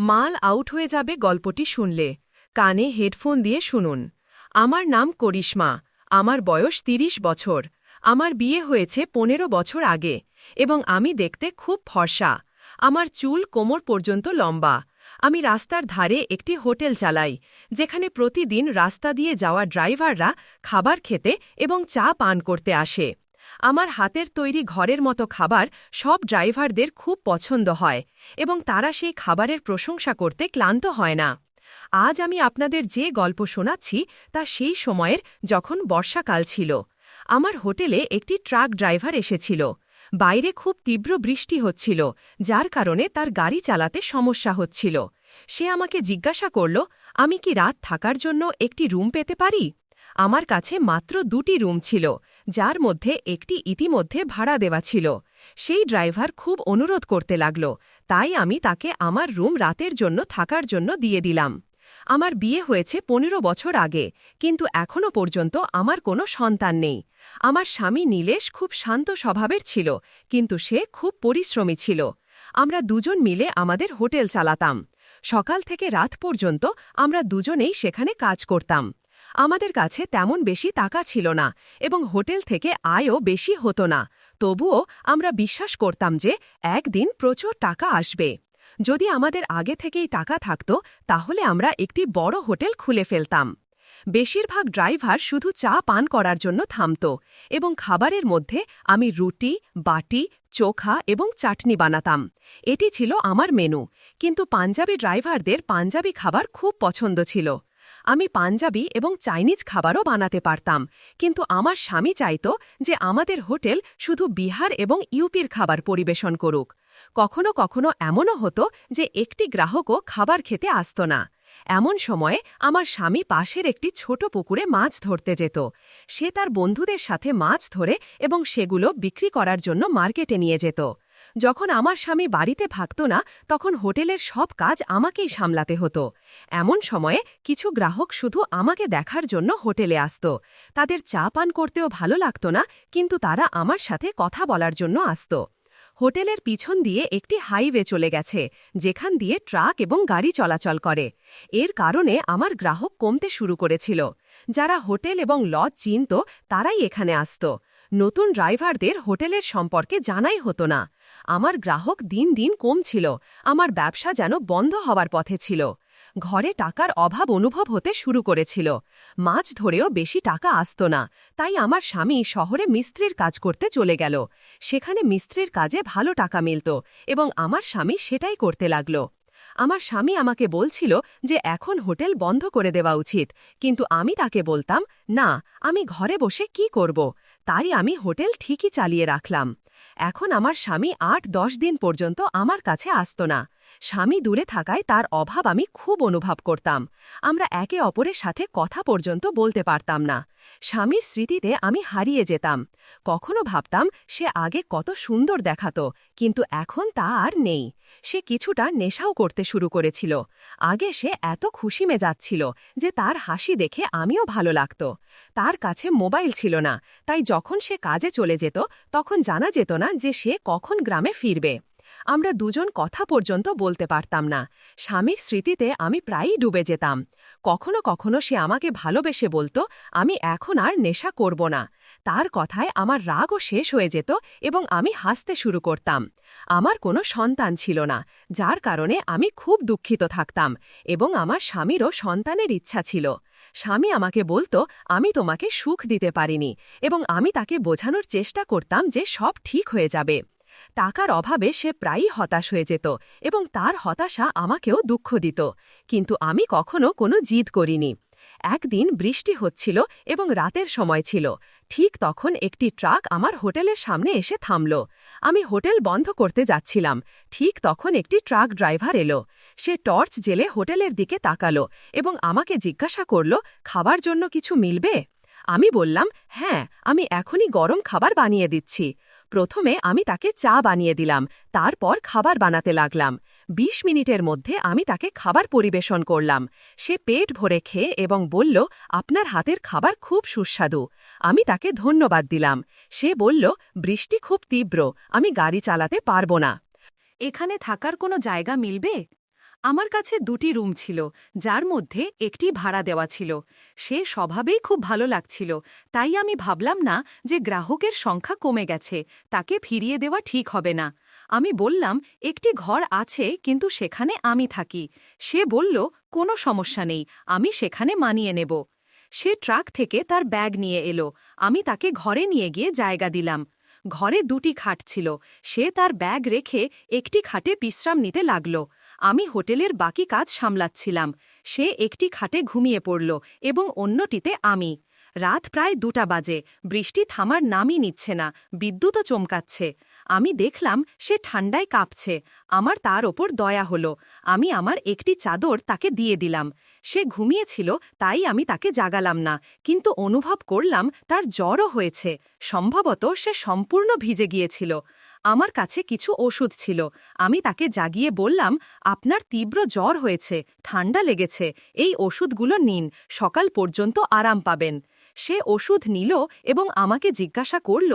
মাল আউট হয়ে যাবে গল্পটি শুনলে কানে হেডফোন দিয়ে শুনুন। আমার নাম করিশ্মা, আমার বয়স ৩০ বছর। আমার বিয়ে হয়েছে ১৫ বছর আগে এবং আমি দেখতে খুব ফর্সা। আমার চুল কোমর পর্যন্ত লম্বা। আমি রাস্তার ধারে একটি হোটেল চালাই, যেখানে প্রতিদিন রাস্তা দিয়ে যাওয়া ড্রাইভাররা খাবার খেতে এবং চা পান করতে আসে। আমার হাতের তৈরি ঘরের মতো খাবার সব ড্রাইভারদের খুব পছন্দ হয় এবং তারা সেই খাবারের প্রশংসা করতে ক্লান্ত হয় না। আজ আমি আপনাদের যে গল্প শোনাচ্ছি তা সেই সময়ের, যখন বর্ষাকাল ছিল। আমার হোটেলে একটি ট্রাক ড্রাইভার এসেছিল। বাইরে খুব তীব্র বৃষ্টি হচ্ছিল, যার কারণে তার গাড়ি চালাতে সমস্যা হচ্ছিল। সে আমাকে জিজ্ঞাসা করল, আমি কি রাত থাকার জন্য একটি রুম পেতে পারি? আমার কাছে মাত্র ২টি রুম ছিল, যার মধ্যে একটি ইতিমধ্যে ভাড়া দেওয়া ছিল। সেই ড্রাইভার খুব অনুরোধ করতে লাগল, তাই আমি তাকে আমার রুম রাতের জন্য থাকার জন্য দিয়ে দিলাম। আমার বিয়ে হয়েছে ১৫ বছর আগে, কিন্তু এখনও পর্যন্ত আমার কোনো সন্তান নেই। আমার স্বামী নীলেশ খুব শান্ত স্বভাবের ছিল, কিন্তু সে খুব পরিশ্রমী ছিল। আমরা দুজন মিলে আমাদের হোটেল চালাতাম। সকাল থেকে রাত পর্যন্ত আমরা দুজনেই সেখানে কাজ করতাম। আমাদের কাছে তেমন বেশি টাকা ছিল না এবং হোটেল থেকে আয়ও বেশি হতো না। তবুও আমরা বিশ্বাস করতাম যে একদিন প্রচুর টাকা আসবে। যদি আমাদের আগে থেকেই টাকা থাকত, তাহলে আমরা একটি বড় হোটেল খুলে ফেলতাম। বেশিরভাগ ড্রাইভার শুধু চা পান করার জন্য থামত এবং খাবারের মধ্যে আমি রুটি, বাটি, চোখা এবং চাটনি বানাতাম। এটি ছিল আমার মেনু, কিন্তু পাঞ্জাবি ড্রাইভারদের পাঞ্জাবি খাবার খুব পছন্দ ছিল। আমি পাঞ্জাবি এবং চাইনিজ খাবারও বানাতে পারতাম, কিন্তু আমার স্বামী চাইত যে আমাদের হোটেল শুধু বিহার এবং ইউপির খাবার পরিবেশন করুক। কখনো কখনো এমনও হতো যে একটি গ্রাহকও খাবার খেতে আসত না। এমন সময়ে আমার স্বামী পাশের একটি ছোট পুকুরে মাছ ধরতে যেত। সে তার বন্ধুদের সাথে মাছ ধরে এবং সেগুলো বিক্রি করার জন্য মার্কেটে নিয়ে যেত। যখন আমার স্বামী বাড়িতে থাকত না, তখন হোটেলের সব কাজ আমাকেই সামলাতে হতো। এমন সময়ে কিছু গ্রাহক শুধু আমাকে দেখার জন্য হোটেলে আসত। তাদের চা পান করতেও ভালো লাগত না, কিন্তু তারা আমার সাথে কথা বলার জন্য আসত। হোটেলের পিছন দিয়ে একটি হাইওয়ে চলে গেছে, যেখান দিয়ে ট্রাক এবং গাড়ি চলাচল করে। এর কারণে আমার গ্রাহক কমতে শুরু করেছিল। যারা হোটেল এবং লজ চিনত, তারাই এখানে আসত। নতুন ড্রাইভারদের হোটেলের সম্পর্কে জানাই হতো না। আমার গ্রাহক দিন দিন কমছিল। আমার ব্যবসা যেন বন্ধ হওয়ার পথে ছিল। ঘরে টাকার অভাব অনুভব হতে শুরু করেছিল। মাছ ধরেও বেশি টাকা আসত না, তাই আমার স্বামী শহরে মিস্ত্রির কাজ করতে চলে গেল। সেখানে মিস্ত্রির কাজে ভালো টাকা মিলত এবং আমার স্বামী সেটাই করতে লাগল। আমার স্বামী আমাকে বলছিল যে এখন হোটেল বন্ধ করে দেওয়া উচিত, কিন্তু আমি তাকে বলতাম, না, আমি ঘরে বসে কি করব। তাই আমি হোটেল ঠিকই চালিয়ে রাখলাম। এখন আমার স্বামী ৮-১০ দিন পর্যন্ত আমার কাছে আসত না। স্বামী দূরে থাকায় তার অভাব আমি খুব অনুভব করতাম। আমরা একে অপরের সাথে কথা পর্যন্ত বলতে পারতাম না। স্বামীর স্মৃতিতে আমি হারিয়ে যেতাম। কখনো ভাবতাম সে আগে কত সুন্দর দেখাত, কিন্তু এখন তা আর নেই। সে কিছুটা নেশাও করতে শুরু করেছিল। আগে সে এত খুশি মেজাচ্ছিল যে তার হাসি দেখে আমিও ভালো লাগত। তার কাছে মোবাইল ছিল না, তাই যখন সে কাজে চলে যেত, তখন জানা যেত না যে সে কখন গ্রামে ফিরবে। আমরা দুজন কথা পর্যন্ত বলতে পারতাম না। স্বামীর স্মৃতিতে আমি প্রায়ই ডুবে যেতাম। কখনো কখনো সে আমাকে ভালোবেসে বলতো, আমি এখন আর নেশা করব না। তার কথায় আমার রাগও শেষ হয়ে যেত এবং আমি হাসতে শুরু করতাম। আমার কোনো সন্তান ছিল না, যার কারণে আমি খুব দুঃখিত থাকতাম এবং আমার স্বামীরও সন্তানের ইচ্ছা ছিল। স্বামী আমাকে বলতো, আমি তোমাকে সুখ দিতে পারিনি, এবং আমি তাকে বোঝানোর চেষ্টা করতাম যে সব ঠিক হয়ে যাবে। টাকার অভাবে সে প্রায়ই হতাশ হয়ে যেত এবং তার হতাশা আমাকেও দুঃখ দিত, কিন্তু আমি কখনো কোনো জিদ করিনি। একদিন বৃষ্টি হচ্ছিল এবং রাতের সময় ছিল। ঠিক তখন একটি ট্রাক আমার হোটেলের সামনে এসে থামল। আমি হোটেল বন্ধ করতে যাচ্ছিলাম। ঠিক তখন একটি ট্রাক ড্রাইভার এলো। সে টর্চ জেলে হোটেলের দিকে তাকালো এবং আমাকে জিজ্ঞাসা করল, খাবার জন্য কিছু মিলবে? আমি বললাম, হ্যাঁ, আমি এখনই গরম খাবার বানিয়ে দিচ্ছি। প্রথমে আমি তাকে চা বানিয়ে দিলাম, তারপর খাবার বানাতে লাগলাম। ২০ মিনিটের মধ্যে আমি তাকে খাবার পরিবেশন করলাম। সে পেট ভরে খেয়ে এবং বলল, আপনার হাতের খাবার খুব সুস্বাদু। আমি তাকে ধন্যবাদ দিলাম। সে বলল, বৃষ্টি খুব তীব্র, আমি গাড়ি চালাতে পারব না। এখানে থাকার কোনো জায়গা মিলবে? আমার কাছে 2টি রুম ছিল, যার মধ্যে একটি ভাড়া দেওয়া ছিল। সে স্বভাবেই খুব ভালো লাগছিল, তাই আমি ভাবলাম না যে গ্রাহকের সংখ্যা কমে গেছে, তাকে ফিরিয়ে দেওয়া ঠিক হবে না। আমি বললাম, একটি ঘর আছে কিন্তু সেখানে আমি থাকি। সে বলল, কোনো সমস্যা নেই, আমি সেখানে মানিয়ে নেব। সে ট্রাক থেকে তার ব্যাগ নিয়ে এলো। আমি তাকে ঘরে নিয়ে গিয়ে জায়গা দিলাম। ঘরে 2টি খাট ছিল। সে তার ব্যাগ রেখে একটি খাটে বিশ্রাম নিতে লাগল। আমি হোটেলের বাকি কাজ সামলাচ্ছিলাম। সে একটি খাটে ঘুমিয়ে পড়ল এবং অন্যটিতে আমি। রাত প্রায় 2টা বাজে। বৃষ্টি থামার নামই নিচ্ছে না, বিদ্যুৎও চমকাচ্ছে। আমি দেখলাম সে ঠান্ডায় কাঁপছে। আমার তার ওপর দয়া হলো। আমি আমার একটি চাদর তাকে দিয়ে দিলাম। সে ঘুমিয়েছিল, তাই আমি তাকে জাগালাম না, কিন্তু অনুভব করলাম তার জ্বরও হয়েছে। সম্ভবত সে সম্পূর্ণ ভিজে গিয়েছিল। আমার কাছে কিছু ওষুধ ছিল। আমি তাকে জাগিয়ে বললাম, আপনার তীব্র জ্বর হয়েছে, ঠান্ডা লেগেছে, এই ওষুধগুলো নিন, সকাল পর্যন্ত আরাম পাবেন। সে ওষুধ নিল এবং আমাকে জিজ্ঞাসা করল,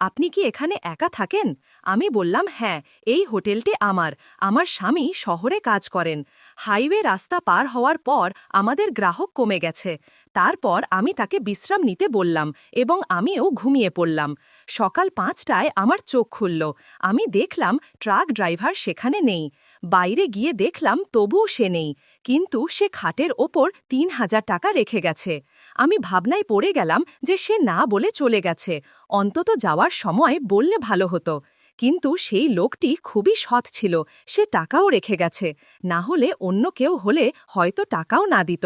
আপনি কি এখানে একা থাকেন? আমি বললাম, হ্যাঁ, এই হোটেলটি আমার। আমার স্বামী শহরে কাজ করেন। হাইওয়ে রাস্তা পার হওয়ার পর আমাদের গ্রাহক কমে গেছে। তারপর আমি তাকে বিশ্রাম নিতে বললাম এবং আমিও ঘুমিয়ে পড়লাম। সকাল 5টায় আমার চোখ খুলল। আমি দেখলাম ট্রাক ড্রাইভার সেখানে নেই। বাইরে গিয়ে দেখলাম তবুও সে নেই, কিন্তু সে খাটের ওপর 3000 টাকা রেখে গেছে। আমি ভাবনায় পড়ে গেলাম যে সে না বলে চলে গেছে। অন্তত যাওয়ার সময় বললে ভালো হতো। কিন্তু সেই লোকটি খুবই সৎ ছিল, সে টাকাও রেখে গেছে। না হলে অন্য কেউ হলে হয়তো টাকাও না দিত।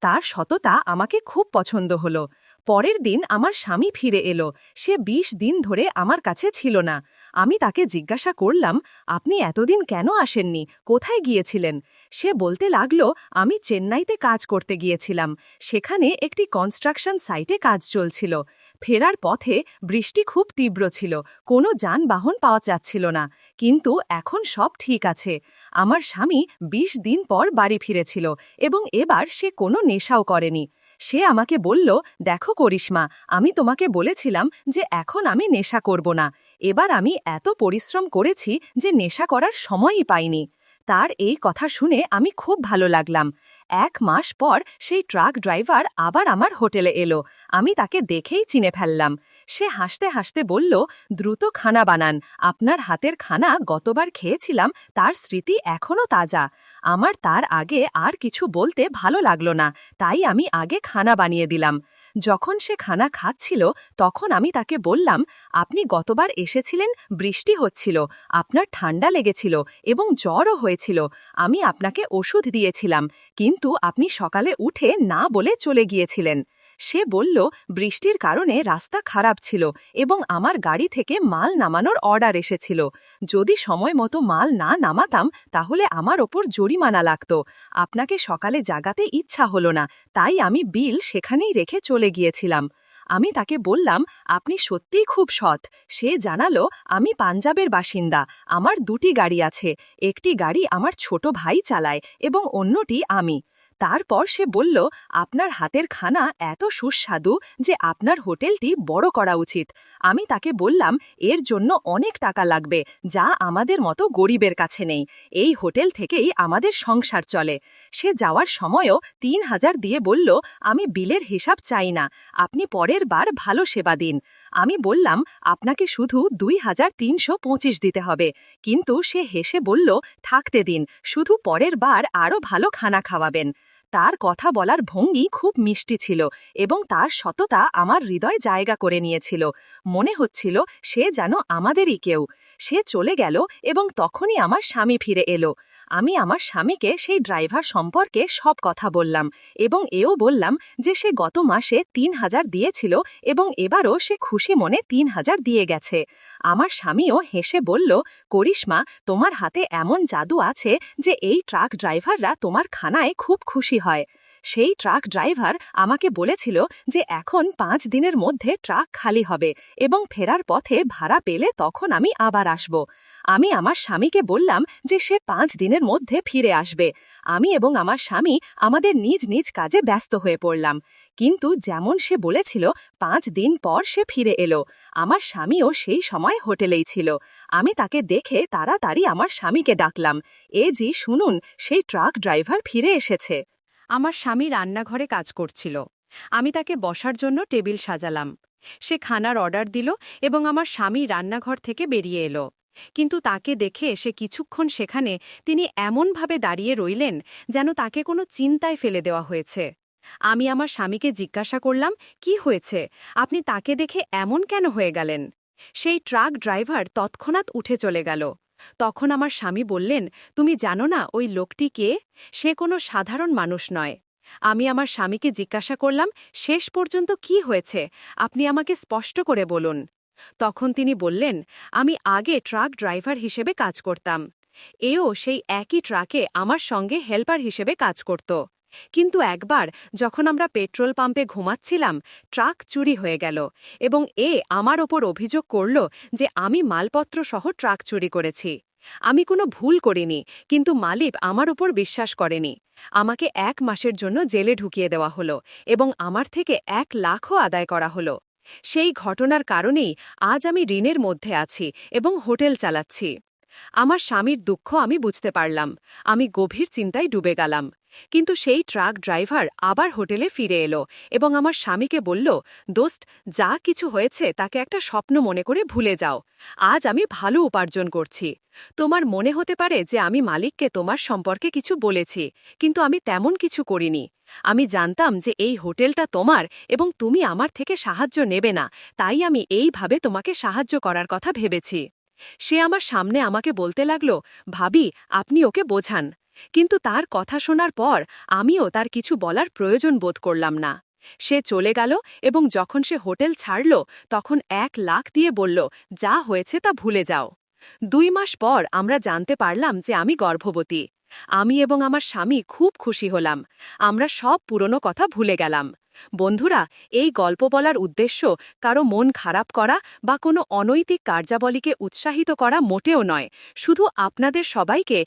তার সততা আমাকে খুব পছন্দ হলো। পরের দিন আমার স্বামী ফিরে এলো। সে 20 দিন ধরে আমার কাছে ছিল না। আমি তাকে জিজ্ঞাসা করলাম, আপনি এতদিন কেন আসেননি, কোথায় গিয়েছিলেন? সে বলতে লাগল, আমি চেন্নাইতে কাজ করতে গিয়েছিলাম। সেখানে একটি কনস্ট্রাকশন সাইটে কাজ চলছিল। ফেরার পথে বৃষ্টি খুব তীব্র ছিল, কোনো যানবাহন পাওয়া যাচ্ছিল না। কিন্তু এখন সব ঠিক আছে। আমার স্বামী 20 দিন পর বাড়ি ফিরেছিল এবং এবার সে কোনো নেশাও করেনি। সে আমাকে বলল, দেখো করিশ্মা, আমি তোমাকে বলেছিলাম যে এখন আমি নেশা করব না। এবার আমি এত পরিশ্রম করেছি যে নেশা করার সময়ই পাইনি। তার এই কথা শুনে আমি খুব ভালো লাগলাম। 1 মাস পর সেই ট্রাক ড্রাইভার আবার আমার হোটেলে এলো। আমি তাকে দেখেই চিনে ফেললাম। সে হাসতে হাসতে বলল, দ্রুত খানা বানান, আপনার হাতের খানা গতবার খেয়েছিলাম, তার স্মৃতি এখনও তাজা। আমার তার আগে আর কিছু বলতে ভালো লাগলো না, তাই আমি আগে খানা বানিয়ে দিলাম। যখন সে খানা খাচ্ছিল তখন আমি তাকে বললাম, আপনি গতবার এসেছিলেন, বৃষ্টি হচ্ছিল, আপনার ঠান্ডা লেগেছিল এবং জ্বরও হয়েছিল। আমি আপনাকে ওষুধ দিয়েছিলাম, কিন্তু আপনি সকালে উঠে না বলে চলে গিয়েছিলেন। সে বলল, বৃষ্টির কারণে রাস্তা খারাপ ছিল এবং আমার গাড়ি থেকে মাল নামানোর অর্ডার এসেছিল। যদি সময় মতো মাল না নামাতাম তাহলে আমার ওপর জরিমানা লাগত। আপনাকে সকালে জাগাতে ইচ্ছা হলো না, তাই আমি বিল সেখানেই রেখে চলে গিয়েছিলাম। আমি তাকে বললাম, আপনি সত্যিই খুব সৎ। সে জানালো, আমি পাঞ্জাবের বাসিন্দা, আমার 2টি গাড়ি আছে। একটি গাড়ি আমার ছোট ভাই চালায় এবং অন্যটি আমি। তারপর সে বলল, আপনার হাতের খানা এত সুস্বাদু যে আপনার হোটেলটি বড় করা উচিত। আমি তাকে বললাম, এর জন্য অনেক টাকা লাগবে, যা আমাদের মতো গরিবের কাছে নেই। এই হোটেল থেকেই আমাদের সংসার চলে। সে যাওয়ার সময়ও 3000 দিয়ে বলল, আমি বিলের হিসাব চাই না, আপনি পরের বার ভালো সেবা দিন। আমি বললাম, আপনাকে শুধু 2325 দিতে হবে। কিন্তু সে হেসে বলল, থাকতে দিন, শুধু পরের বার আরও ভালো খানা খাওয়াবেন। তার কথা বলার ভঙ্গি খুব মিষ্টি ছিল এবং তার সততা আমার হৃদয় জায়গা করে নিয়েছিল। মনে হচ্ছিল সে যেন আমাদেরই কেউ। সে চলে গেল এবং তখনই আমার স্বামী ফিরে এলো। আমি আমার স্বামীকে সেই ড্রাইভার সম্পর্কে সব কথা বললাম এবং এও বললাম যে সে গত মাসে 3000 দিয়েছিল এবং এবারও সে খুশি মনে 3000 দিয়ে গেছে। আমার স্বামীও হেসে বলল, করিশ্মা, তোমার হাতে এমন জাদু আছে যে এই ট্রাক ড্রাইভাররা তোমার খানায় খুব খুশি হয়। সেই ট্রাক ড্রাইভার আমাকে বলেছিল যে এখন 5 দিনের মধ্যে ট্রাক খালি হবে এবং ফেরার পথে ভাড়া পেলে তখন আমি আবার আসব। আমি আমার স্বামীকে বললাম যে সে 5 দিনের মধ্যে ফিরে আসবে। আমি এবং আমার স্বামী আমাদের নিজ নিজ কাজে ব্যস্ত হয়ে পড়লাম। কিন্তু যেমন সে বলেছিল 5 দিন পর সে ফিরে এলো। আমার স্বামীও সেই সময় হোটেলেই ছিল। আমি তাকে দেখে তাড়াতাড়ি আমার স্বামীকে ডাকলাম, জি শুনুন, সেই ট্রাক ড্রাইভার ফিরে এসেছে। আমার স্বামী রান্নাঘরে কাজ করছিল। আমি তাকে বসার জন্য টেবিল সাজালাম। সে খানার অর্ডার দিল এবং আমার স্বামী রান্নাঘর থেকে বেরিয়ে এলো। কিন্তু তাকে দেখে সে কিছুক্ষণ সেখানে তিনি এমনভাবে দাঁড়িয়ে রইলেন যেন তাকে কোনো চিন্তায় ফেলে দেওয়া হয়েছে। আমি আমার স্বামীকে জিজ্ঞাসা করলাম, কি হয়েছে, আপনি তাকে দেখে এমন কেন হয়ে গেলেন? সেই ট্রাক ড্রাইভার তৎক্ষণাৎ উঠে চলে গেল। তখন আমার স্বামী বললেন, তুমি জানো না ওই লোকটি কে? সে কোনো সাধারণ মানুষ নয়। আমি আমার স্বামীকে জিজ্ঞাসা করলাম, শেষ পর্যন্ত কি হয়েছে, আপনি আমাকে স্পষ্ট করে বলুন। তখন তিনি বললেন, আমি আগে ট্রাক ড্রাইভার হিসেবে কাজ করতাম। এও সেই একই ট্রাকে আমার সঙ্গে হেল্পার হিসেবে কাজ করত। কিন্তু একবার যখন আমরা পেট্রোল পাম্পে ঘুমাচ্ছিলাম, ট্রাক চুরি হয়ে গেল এবং আমার ওপর অভিযোগ করল যে আমি মালপত্র সহ ট্রাক চুরি করেছি। আমি কোনো ভুল করিনি, কিন্তু মালিক আমার উপর বিশ্বাস করেনি। আমাকে 1 মাসের জন্য জেলে ঢুকিয়ে দেওয়া হলো এবং আমার থেকে 1 লাখও আদায় করা হলো। সেই ঘটনার কারণেই আজ আমি ঋণের মধ্যে আছি এবং হোটেল চালাচ্ছি। আমার স্বামীর দুঃখ আমি বুঝতে পারলাম। আমি গভীর চিন্তায় ডুবে গেলাম। কিন্তু সেই ট্রাক ড্রাইভার আবার হোটেলে ফিরে এলো এবং আমার স্বামীকে বলল, দোস্ত, যা কিছু হয়েছে তাকে একটা স্বপ্ন মনে করে ভুলে যাও। আজ আমি ভালো উপার্জন করছি। তোমার মনে হতে পারে যে আমি মালিককে তোমার সম্পর্কে কিছু বলেছি, কিন্তু আমি তেমন কিছু করিনি। আমি জানতাম যে এই হোটেলটা তোমার এবং তুমি আমার থেকে সাহায্য নেবে না, তাই আমি এইভাবে তোমাকে সাহায্য করার কথা ভেবেছি। সে আমার সামনে আমাকে বলতে লাগল, ভাবি, আপনি ওকে বোঝান। কিন্তু তার কথা শোনার পর আমিও তার কিছু বলার প্রয়োজন বোধ করলাম না। সে চলে গেল এবং যখন সে হোটেল ছাড়ল তখন 1 লাখ দিয়ে বলল, যা হয়েছে তা ভুলে যাও। 2 মাস পর আমরা জানতে পারলাম যে আমি গর্ভবতী। আমি এবং আমার স্বামী খুব খুশি হলাম। আমরা সব পুরনো কথা ভুলে গেলাম। বন্ধুরা, এই গল্প বলার উদ্দেশ্য কারো মন খারাপ করা বা কোনো অনৈতিক কার্যাবলীকে উৎসাহিত করা মোটেও নয়, শুধু আপনাদের সবাইকে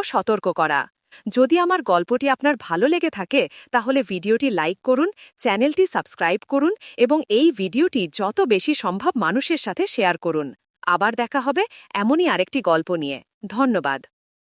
সতর্ক করা। যদি আমার গল্পটি আপনার ভালো লেগে থাকে তাহলে ভিডিওটি লাইক করুন, চ্যানেলটি সাবস্ক্রাইব করুন এবং এই ভিডিওটি যত বেশি সম্ভব মানুষের সাথে শেয়ার করুন। আবার দেখা হবে এমনই আরেকটি গল্প নিয়ে। ধন্যবাদ।